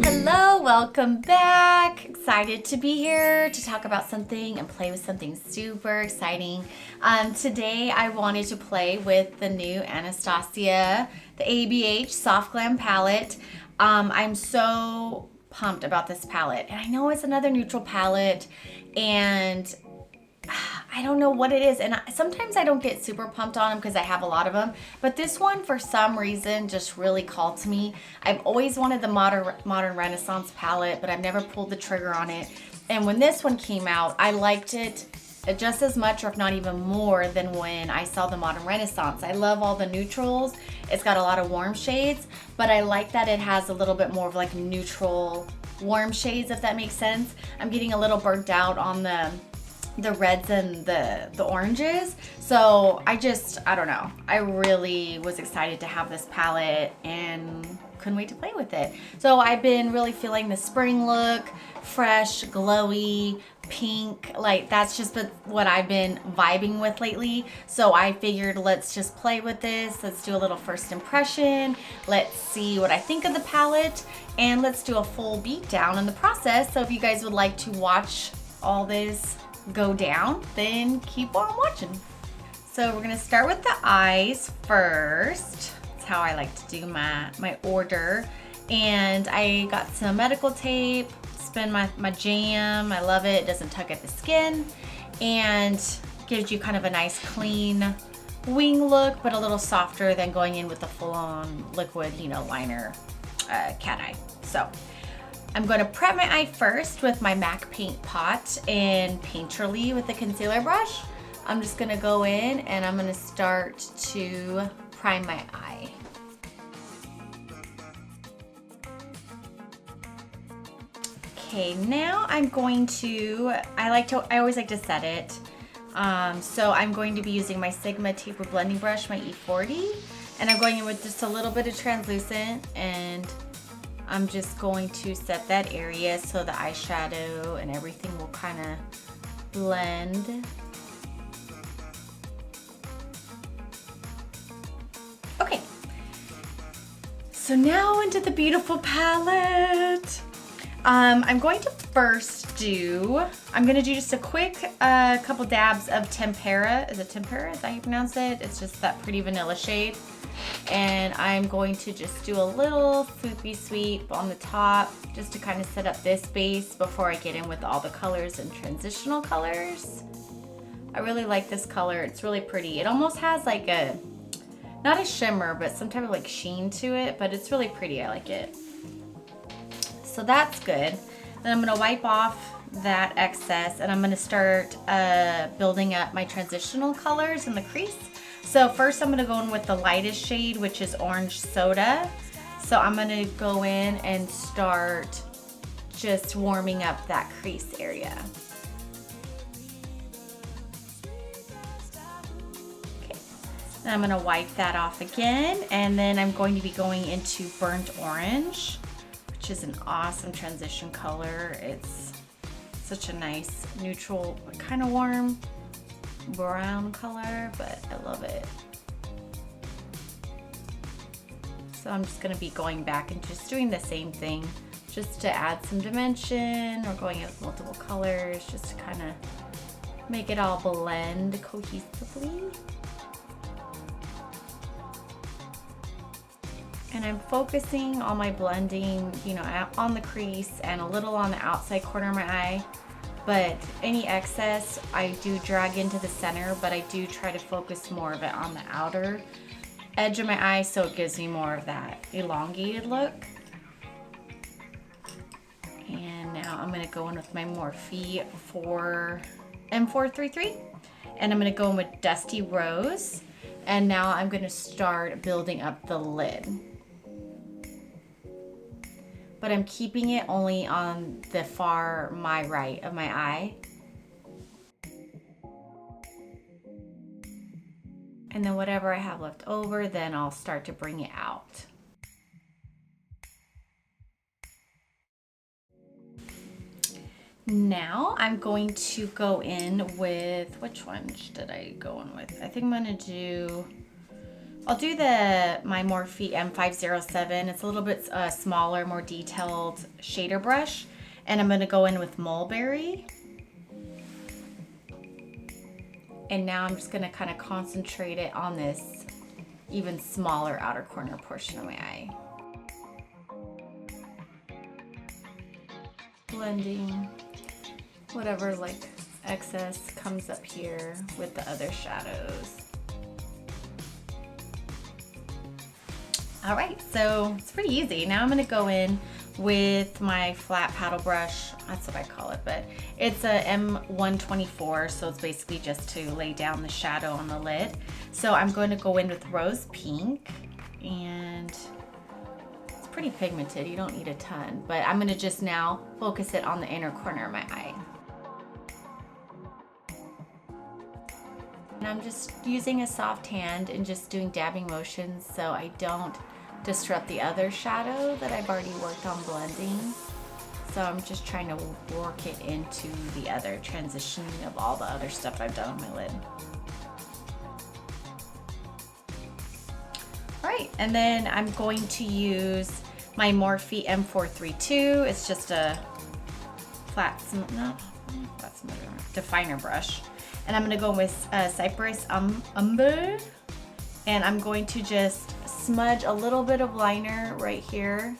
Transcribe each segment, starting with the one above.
Hello, welcome back. Excited to be here to talk about something and play with something super exciting. Today I wanted to play with the new ANASTASIA, the ABH Soft Glam Palette. I'm so pumped about this palette, and I know it's another neutral palette, and I don't know what it is, and sometimes I don't get super pumped on them because I have a lot of them, but this one for some reason just really called to me. I've always wanted the modern Renaissance palette, but I've never pulled the trigger on it, and when this one came out, I liked it just as much, or if not even more, than when I saw the modern Renaissance. I love all the neutrals. It's got a lot of warm shades, but I like that it has a little bit more of like neutral warm shades, if that makes sense. I'm getting a little burnt out on the reds and the oranges, so I don't know, I really was excited to have this palette and couldn't wait to play with it. So I've been really feeling the spring look, fresh, glowy, pink, like that's just what I've been vibing with lately. So I figured, let's just play with this, let's do a little first impression, let's see what I think of the palette, and let's do a full beat down in the process. So if you guys would like to watch all this go down, then keep on watching. So we're gonna start with the eyes first. That's how I like to do my order. And I got some medical tape, spin my jam. I love it. It doesn't tug at the skin and gives you kind of a nice clean wing look, but a little softer than going in with the full-on liquid, you know, liner cat eye. So I'm going to prep my eye first with my MAC paint pot and Painterly with the concealer brush. I'm just going to go in and I'm going to start to prime my eye. Okay, now I'm going to, I always like to set it. So I'm going to be using my Sigma Taper Blending Brush, my E40, and I'm going in with just a little bit of translucent, and I'm just going to set that area so the eyeshadow and everything will kind of blend. Okay, so now into the beautiful palette. I'm going to first do just a quick couple dabs of Tempera. Is it Tempera? Is that how you pronounce it? It's just that pretty vanilla shade. And I'm going to just do a little foopy sweep on the top just to kind of set up this base before I get in with all the colors and transitional colors. I really like this color. It's really pretty. It almost has like a, not a shimmer, but some type of like sheen to it, but it's really pretty. I like it. So that's good. Then I'm gonna wipe off that excess and I'm gonna start building up my transitional colors in the crease. So first I'm gonna go in with the lightest shade, which is Orange Soda. So I'm gonna go in and start just warming up that crease area. Okay, then I'm gonna wipe that off again, and then I'm going to be going into Burnt Orange, which is an awesome transition color. It's such a nice neutral, kind of warm brown color, but I love it. So I'm just going to be going back and just doing the same thing just to add some dimension, or going in with multiple colors just to kind of make it all blend cohesively. And I'm focusing on my blending, you know, on the crease and a little on the outside corner of my eye. But any excess I do drag into the center, but I do try to focus more of it on the outer edge of my eye so it gives me more of that elongated look. And now I'm gonna go in with my Morphe M433, and I'm gonna go in with Dusty Rose. And now I'm gonna start building up the lid. But I'm keeping it only on the far right of my eye. And then whatever I have left over, then I'll start to bring it out. Now I'm going to go in with, which one did I go in with? I think I'm gonna do I'll do my Morphe M507. It's a little bit smaller, more detailed shader brush. And I'm gonna go in with Mulberry. And now I'm just gonna kind of concentrate it on this even smaller outer corner portion of my eye. Blending whatever like excess comes up here with the other shadows. All right, so it's pretty easy. Now I'm gonna go in with my flat paddle brush. That's what I call it, but it's a M124, so it's basically just to lay down the shadow on the lid. So I'm going to go in with Rose Pink, and it's pretty pigmented. You don't need a ton, but I'm gonna just now focus it on the inner corner of my eye. And I'm just using a soft hand and just doing dabbing motions so I don't disrupt the other shadow that I've already worked on blending. So I'm just trying to work it into the other, transitioning of all the other stuff I've done on my lid. All right, and then I'm going to use my Morphe M432. It's just a definer brush. And I'm gonna go with Cypress Umber. And I'm going to just smudge a little bit of liner right here,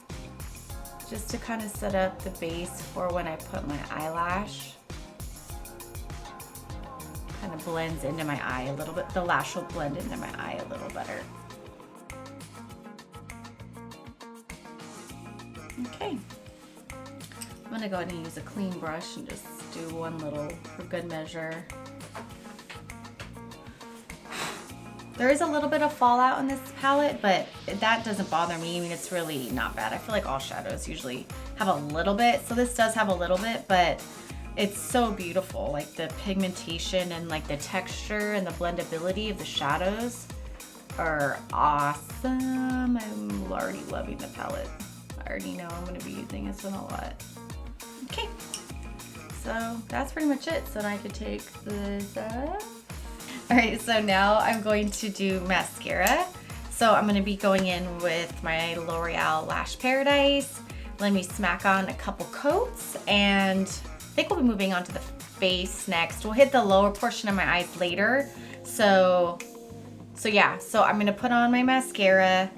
just to kind of set up the base for when I put my eyelash. Kind of blends into my eye a little bit. The lash will blend into my eye a little better. Okay. I'm gonna go ahead and use a clean brush and just do one little for good measure. There is a little bit of fallout on this palette, but that doesn't bother me. I mean, it's really not bad. I feel like all shadows usually have a little bit. So this does have a little bit, but it's so beautiful. Like the pigmentation and like the texture and the blendability of the shadows are awesome. I'm already loving the palette. I already know I'm gonna be using this one a lot. Okay, so that's pretty much it. So now I could take this up. All right, so now I'm going to do mascara. So I'm gonna be going in with my L'Oreal Lash Paradise. Let me smack on a couple coats, and I think we'll be moving on to the face next. We'll hit the lower portion of my eyes later. So I'm gonna put on my mascara,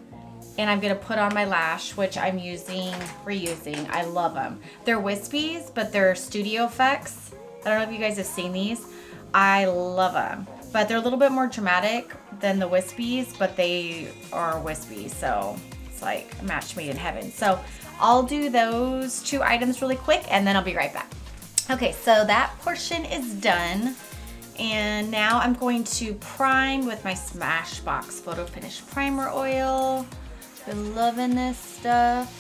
and I'm gonna put on my lash, which I'm reusing. I love them. They're Wispies, but they're Studio Effects. I don't know if you guys have seen these. I love them. But they're a little bit more dramatic than the Wispies, but they are Wispies, so it's like a match made in heaven. So I'll do those two items really quick, and then I'll be right back. Okay, so that portion is done. And now I'm going to prime with my Smashbox Photo Finish Primer Oil. Been loving this stuff,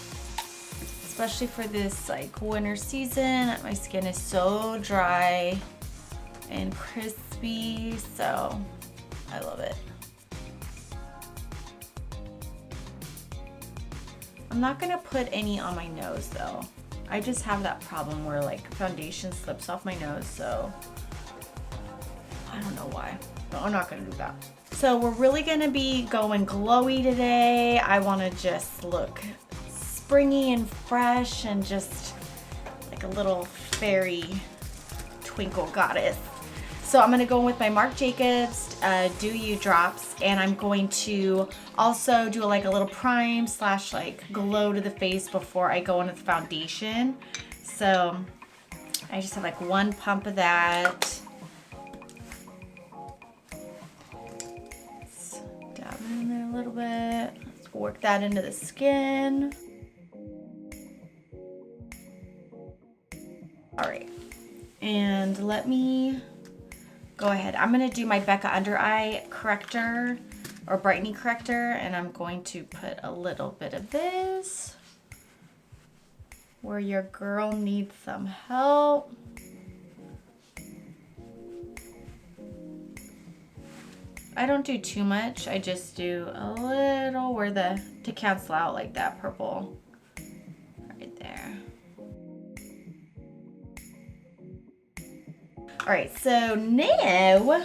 especially for this like winter season. My skin is so dry and crispy, so I love it. I'm not gonna put any on my nose though. I just have that problem where like foundation slips off my nose, so I don't know why, but I'm not gonna do that. So we're really gonna be going glowy today. I wanna just look springy and fresh and just like a little fairy twinkle goddess. So I'm gonna go with my Marc Jacobs Do You drops, and I'm going to also do like a little prime slash like glow to the face before I go into the foundation. So I just have like one pump of that. Let's dab it in there a little bit. Let's work that into the skin. All right, and let me go ahead. I'm gonna do my BECCA under eye corrector or brightening corrector, and I'm going to put a little bit of this where your girl needs some help. I don't do too much. I just do a little to cancel out like that purple right there. All right, so now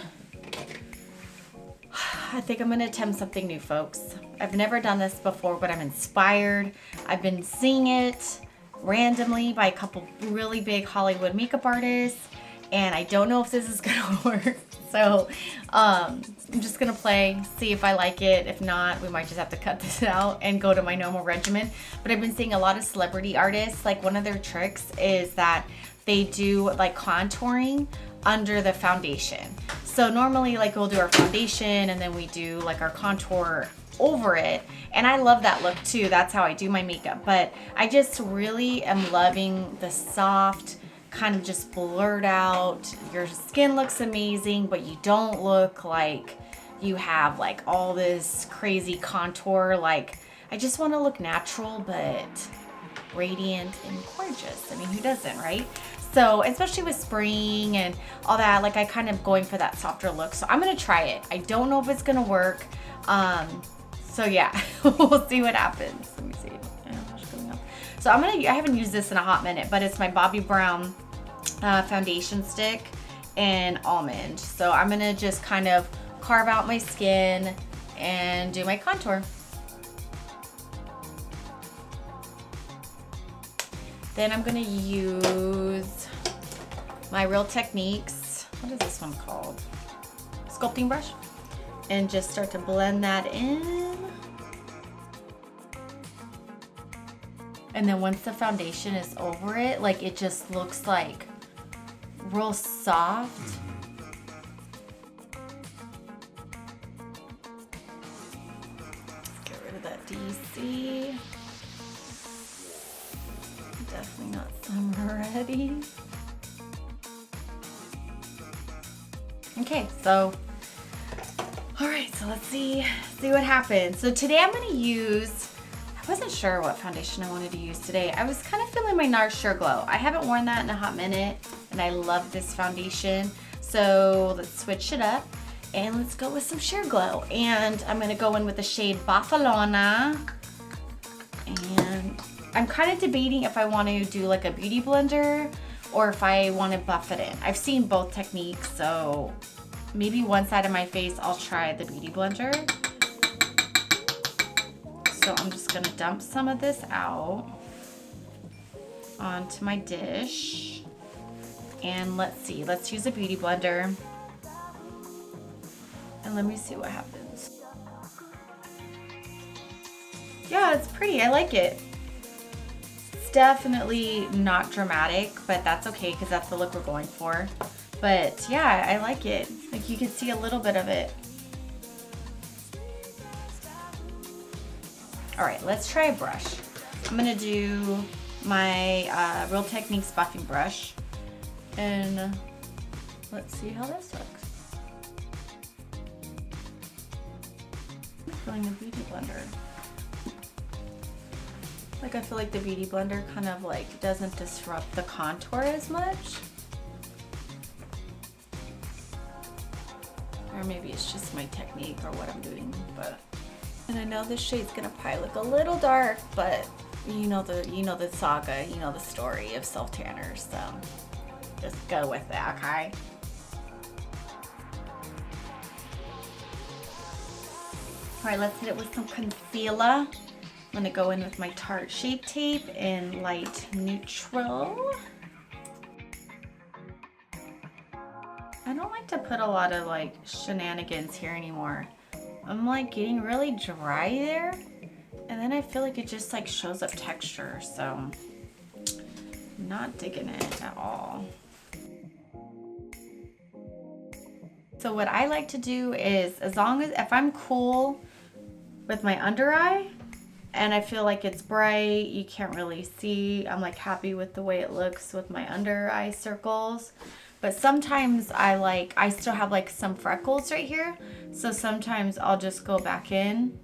I think I'm gonna attempt something new, folks. I've never done this before, but I'm inspired. I've been seeing it randomly by a couple really big Hollywood makeup artists, and I don't know if this is gonna work. So I'm just gonna play, see if I like it. If not, we might just have to cut this out and go to my normal regimen. But I've been seeing a lot of celebrity artists, like one of their tricks is that they do like contouring under the foundation. So normally like we'll do our foundation and then we do like our contour over it, and I love that look too. That's how I do my makeup. But I just really am loving the soft, kind of just blurred out, your skin looks amazing, but you don't look like you have like all this crazy contour. Like, I just want to look natural but radiant and gorgeous. I mean, who doesn't, right? So especially with spring and all that, like I kind of going for that softer look. So I'm gonna try it. I don't know if it's gonna work. So yeah, we'll see what happens. Let me see. So I haven't used this in a hot minute, but it's my Bobbi Brown foundation stick in Almond. So I'm gonna just kind of carve out my skin and do my contour. Then I'm gonna use my Real Techniques, what is this one called? Sculpting brush, and just start to blend that in. And then once the foundation is over it, like it just looks like real soft. Let's get rid of that DC. Definitely not summer ready. Okay, so, all right, so let's see what happens. So today I'm gonna use, I wasn't sure what foundation I wanted to use today. I was kind of feeling my NARS Sure Glow. I haven't worn that in a hot minute, and I love this foundation. So let's switch it up, and let's go with some Sure Glow. And I'm gonna go in with the shade Barcelona, and I'm kind of debating if I want to do like a beauty blender or if I want to buff it in. I've seen both techniques, so maybe one side of my face I'll try the beauty blender. So I'm just gonna dump some of this out onto my dish. And let's see, let's use a beauty blender. And let me see what happens. Yeah, it's pretty, I like it. Definitely not dramatic, but that's okay because that's the look we're going for. But yeah, I like it. Like you can see a little bit of it. All right, let's try a brush. I'm gonna do my Real Techniques buffing brush, and let's see how this looks. I'm feeling the beauty blender. Like I feel like the beauty blender kind of like doesn't disrupt the contour as much. Or maybe it's just my technique or what I'm doing, but. And I know this shade's gonna probably look a little dark, but you know the saga, you know the story of self-tanners, so just go with that, okay? All right, let's hit it with some concealer. I'm gonna go in with my Tarte Shape Tape in light neutral. I don't like to put a lot of like shenanigans here anymore. I'm like getting really dry there, and then I feel like it just like shows up texture, so I'm not digging it at all. So what I like to do is, if I'm cool with my under eye, and I feel like it's bright, you can't really see, I'm like happy with the way it looks with my under eye circles. But sometimes I still have like some freckles right here. So sometimes I'll just go back in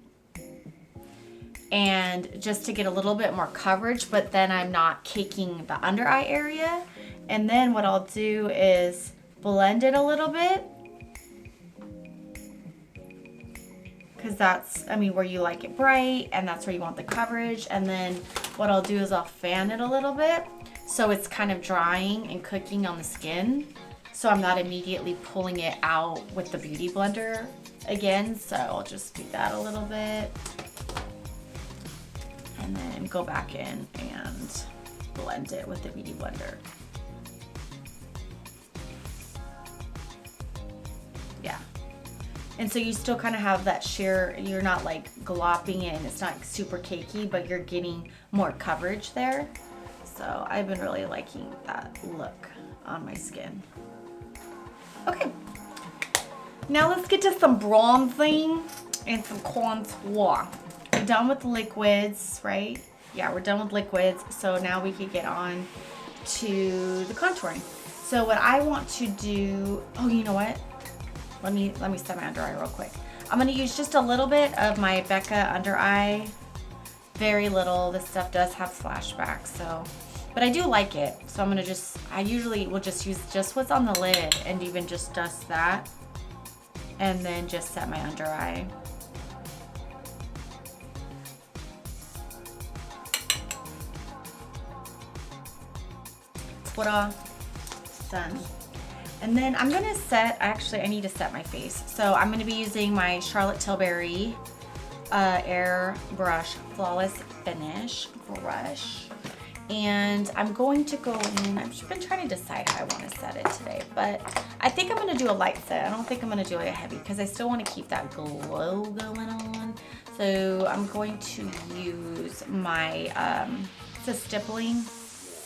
and just to get a little bit more coverage, but then I'm not caking the under eye area. And then what I'll do is blend it a little bit. Because that's, I mean, where you like it bright and that's where you want the coverage. And then what I'll do is I'll fan it a little bit so it's kind of drying and cooking on the skin. So I'm not immediately pulling it out with the beauty blender again, so I'll just do that a little bit. And then go back in and blend it with the Beauty Blender. Yeah. And so you still kind of have that sheer, you're not like glopping in, it's not super cakey, but you're getting more coverage there. So I've been really liking that look on my skin. Okay. Now let's get to some bronzing and some contour. We're done with the liquids, right? Yeah, we're done with liquids. So now we can get on to the contouring. So what I want to do, oh, you know what? Let me set my under eye real quick. I'm gonna use just a little bit of my BECCA under eye. Very little. This stuff does have flashbacks, so, but I do like it. So I'm gonna just, I usually will just use just what's on the lid and even just dust that. And then just set my under eye. Twitter, done. And then I'm gonna set, actually I need to set my face. So I'm gonna be using my Charlotte Tilbury Airbrush Flawless Finish brush. And I'm going to go in, I've just been trying to decide how I wanna set it today, but I think I'm gonna do a light set. I don't think I'm gonna do a heavy because I still wanna keep that glow going on. So I'm going to use my, it's a stippling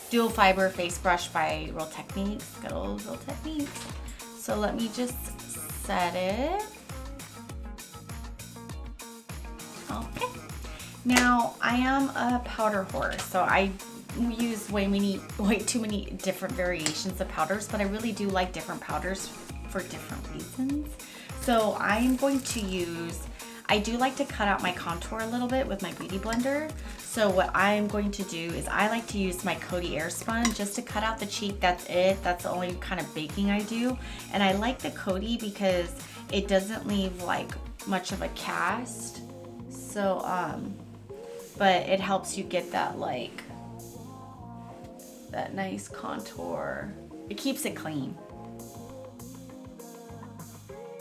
dual fiber face brush by Real Techniques. Good old Real Techniques. So let me just set it. Okay. Now I am a powder whore, so I use way too many different variations of powders, but I really do like different powders for different reasons. So I'm going to use, I do like to cut out my contour a little bit with my Beauty Blender. So what I'm going to do is I like to use my Coty Airspun just to cut out the cheek. That's it. That's the only kind of baking I do. And I like the Coty because it doesn't leave like much of a cast. So, but it helps you get that like, that nice contour. It keeps it clean.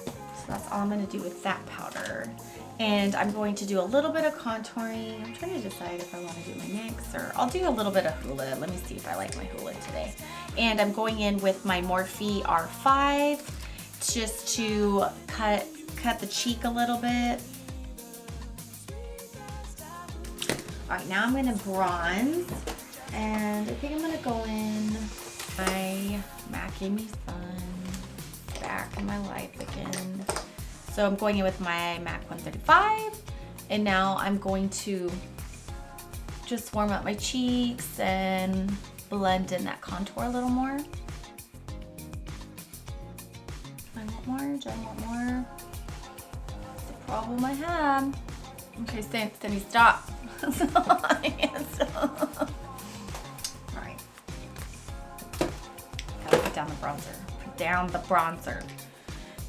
So that's all I'm gonna do with that powder. And I'm going to do a little bit of contouring. I'm trying to decide if I want to do my NYX or I'll do a little bit of Hoola. Let me see if I like my Hoola today. And I'm going in with my Morphe R5 just to cut the cheek a little bit. All right, now I'm gonna bronze. And I think I'm gonna go in my Mac Gave Me Fun, back in my life again. So I'm going in with my MAC 135, and now I'm going to just warm up my cheeks and blend in that contour a little more. Do I want more? Do I want more? That's the problem I have. Okay, Sandi, stop. Alright. Gotta put down the bronzer. Put down the bronzer.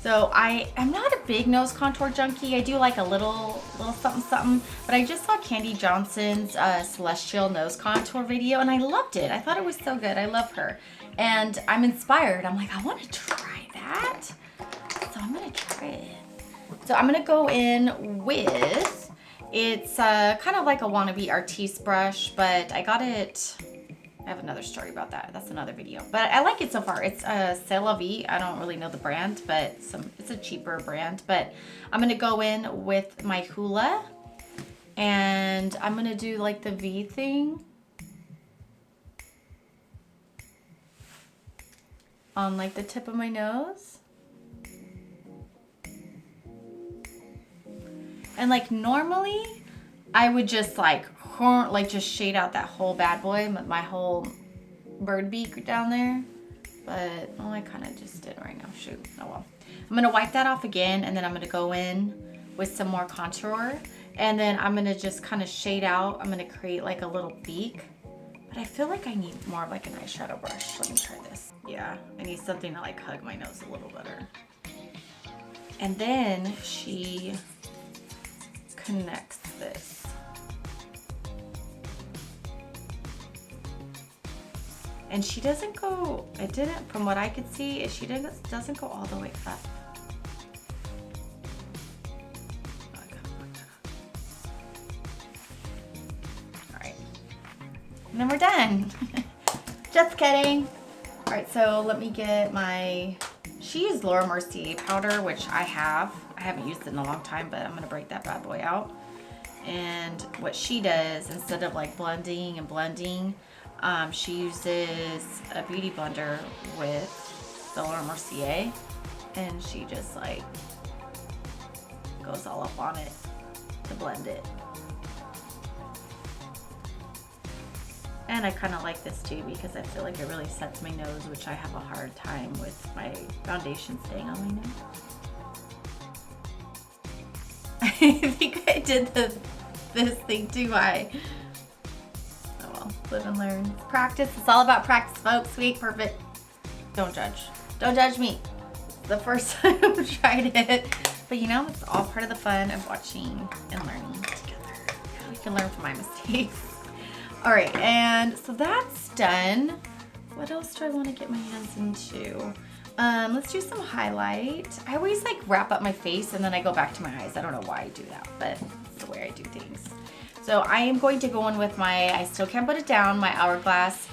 So I am not a big nose contour junkie. I do like a little something something, but I just saw Candy Johnson's Celestial nose contour video and I loved it. I thought it was so good. I love her. And I'm inspired. I'm like, I want to try that. So I'm going to try it. So I'm going to go in with, it's kind of like a wannabe artiste brush, but I got it, I have another story about that. That's another video. But I like it so far. It's C'est La Vie. I don't really know the brand, but it's a cheaper brand. But I'm going to go in with my Hoola. And I'm going to do like the V thing on like the tip of my nose. And like normally I would just like just shade out that whole bad boy, my whole bird beak down there. But, oh, I kind of just did right now. Shoot. Oh well. I'm going to wipe that off again, and then I'm going to go in with some more contour. And then I'm going to just kind of shade out. I'm going to create like a little beak. But I feel like I need more of like an eyeshadow brush. Let me try this. Yeah, I need something to like hug my nose a little better. And then she connects this. And she doesn't go, it didn't, from what I could see, she doesn't go all the way up. and then we're done. Just kidding. All right, so let me get my, she used Laura Mercier powder, which I haven't used it in a long time, but I'm gonna break that bad boy out. And what she does, instead of like blending and blending, she uses a beauty blender with the Laura Mercier, and she just like goes all up on it to blend it. And I kind of like this too because I feel like it really sets my nose, which I have a hard time with my foundation staying on my nose. I think I did this thing too high. Oh well, live and learn. Practice, it's all about practice, folks. We ain't perfect. Don't judge. Don't judge me. The first time I tried it. But you know, it's all part of the fun of watching and learning together. We can learn from my mistakes. All right, and so that's done. What else do I want to get my hands into? Let's do some highlight. I always like wrap up my face and then I go back to my eyes. I don't know why I do that, but it's the way I do things. So I am going to go in with my, I still can't put it down, my Hourglass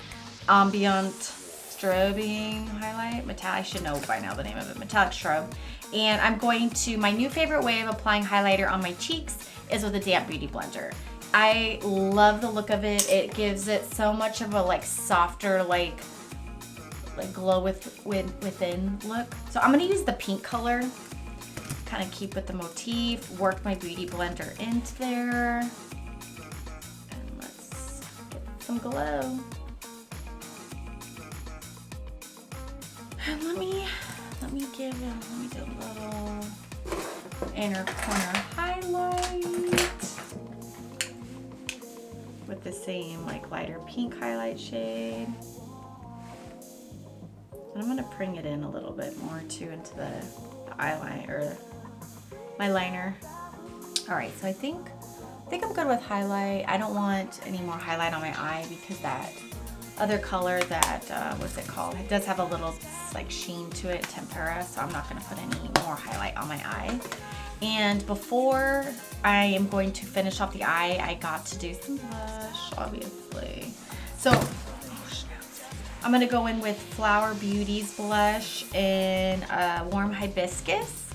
Ambient Strobing Highlight. Metallic, I should know by now the name of it, Metallic Strobe. And I'm going to, my new favorite way of applying highlighter on my cheeks is with a damp beauty blender. I love the look of it. It gives it so much of a like softer, like glow within look. So I'm gonna use the pink color, kind of keep with the motif, work my beauty blender into there, and let's get some glow. And let me do a little inner corner highlight with the same like lighter pink highlight shade. And I'm gonna bring it in a little bit more too into the eyeliner, or my liner. All right, so I think I'm good with highlight. I don't want any more highlight on my eye because that other color that, what's it called? It does have a little like sheen to it, tempera, so I'm not gonna put any more highlight on my eye. And before I am going to finish off the eye, I got to do some blush, obviously. So, I'm gonna go in with Flower Beauty's blush in Warm Hibiscus.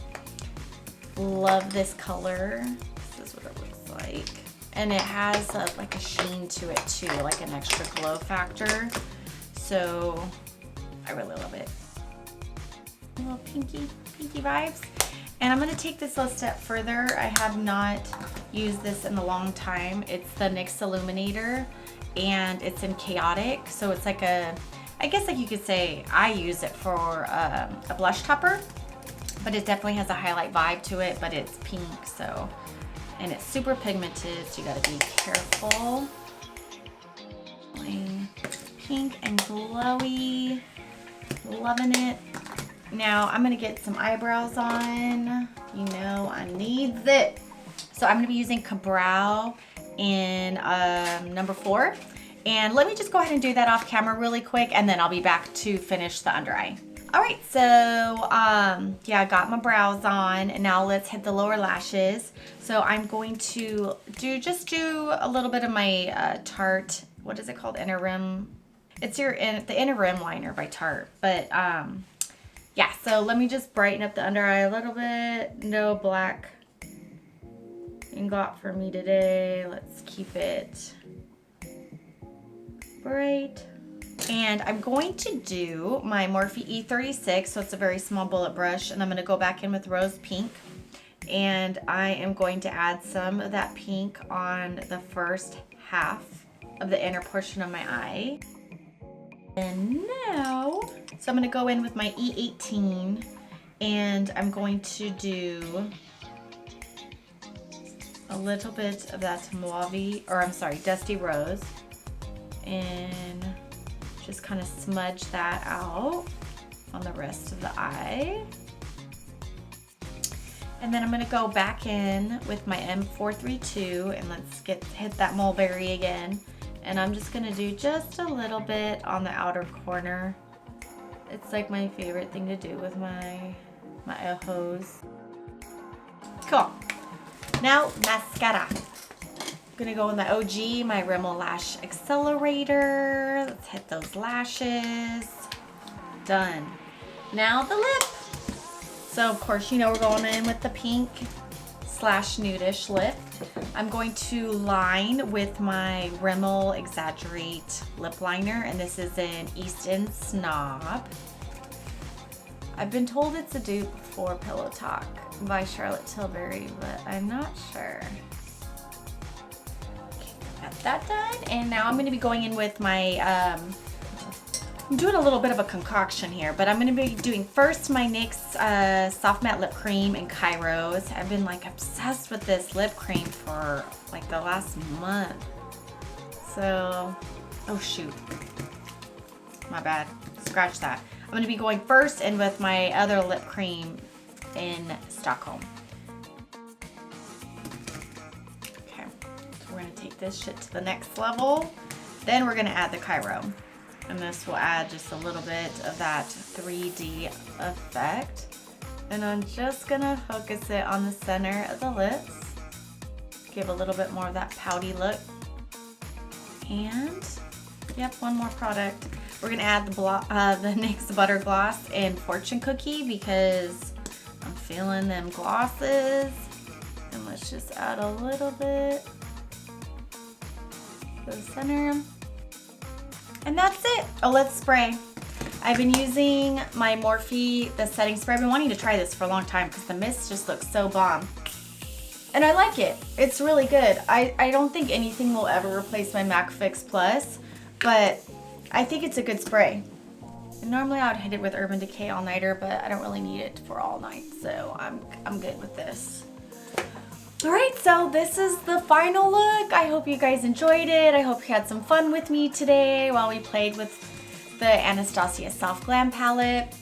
Love this color. This is what it looks like. And it has like a sheen to it too, like an extra glow factor. So I really love it. A little pinky vibes. And I'm gonna take this a step further. I have not used this in a long time. It's the NYX Illuminator and it's in Chaotic. So it's like a, I guess like you could say I use it for a blush topper, but it definitely has a highlight vibe to it, but it's pink, so, and it's super pigmented, so you gotta be careful. Pink and glowy, loving it. Now I'm gonna get some eyebrows on. You know I need it. So I'm gonna be using Cabral in number 4. And let me just go ahead and do that off camera really quick, and then I'll be back to finish the under eye. All right, so yeah, I got my brows on, and now let's hit the lower lashes. So I'm going to do a little bit of my Tarte, what is it called, Inner Rim? It's the Inner Rim liner by Tarte, but yeah, so let me just brighten up the under eye a little bit. No black ingot for me today. Let's keep it bright. And I'm going to do my Morphe E36, so it's a very small bullet brush, and I'm going to go back in with Rose Pink, and I am going to add some of that pink on the first half of the inner portion of my eye. And now, so I'm going to go in with my E18, and I'm going to do a little bit of that mauve, or I'm sorry, Dusty Rose, and just kind of smudge that out on the rest of the eye. And then I'm going to go back in with my M432, and let's hit that mulberry again. And I'm just going to do just a little bit on the outer corner. It's like my favorite thing to do with my ojos. Cool. Now mascara. gonna go in the OG, my Rimmel Lash Accelerator. Let's hit those lashes. Done. Now the lip. So of course, you know, we're going in with the pink / nudish lip. I'm going to line with my Rimmel Exaggerate lip liner, and this is an East End Snob. I've been told it's a dupe for Pillow Talk by Charlotte Tilbury, but I'm not sure. Okay, got that done. And now I'm going to be going in with my, I'm doing a little bit of a concoction here, but I'm going to be doing first my NYX Soft Matte Lip Cream in Kairos. I've been like obsessed with this lip cream for like the last month. So, oh shoot. My bad. Scratch that. I'm going to be going first in with my other lip cream in Stockholm. Okay, so we're going to take this shit to the next level. Then we're going to add the Cairo. And this will add just a little bit of that 3D effect. And I'm just going to focus it on the center of the lips. Give a little bit more of that pouty look. And, yep, one more product. We're gonna add the NYX Butter Gloss in Fortune Cookie because I'm feeling them glosses. And let's just add a little bit to the center. And that's it. Oh, let's spray. I've been using my Morphe, the setting spray. I've been wanting to try this for a long time because the mist just looks so bomb. And I like it. It's really good. I don't think anything will ever replace my MAC Fix Plus, but I think it's a good spray. And normally I would hit it with Urban Decay All Nighter, but I don't really need it for all night, so I'm good with this. All right, so this is the final look. I hope you guys enjoyed it. I hope you had some fun with me today while we played with the ANASTASIA Soft Glam Palette.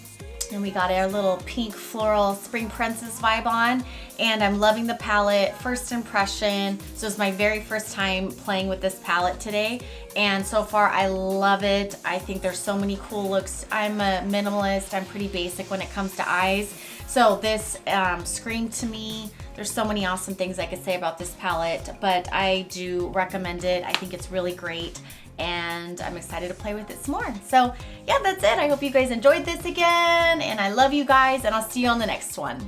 And we got our little pink floral spring princess vibe on, and I'm loving the palette. First impression, so it's my very first time playing with this palette today, and so far I love it. I think there's so many cool looks. I'm a minimalist, I'm pretty basic when it comes to eyes, so this screamed to me. There's so many awesome things I could say about this palette, but I do recommend it. I think it's really great, and I'm excited to play with it some more. So yeah, that's it. I hope you guys enjoyed this again, and I love you guys, and I'll see you on the next one.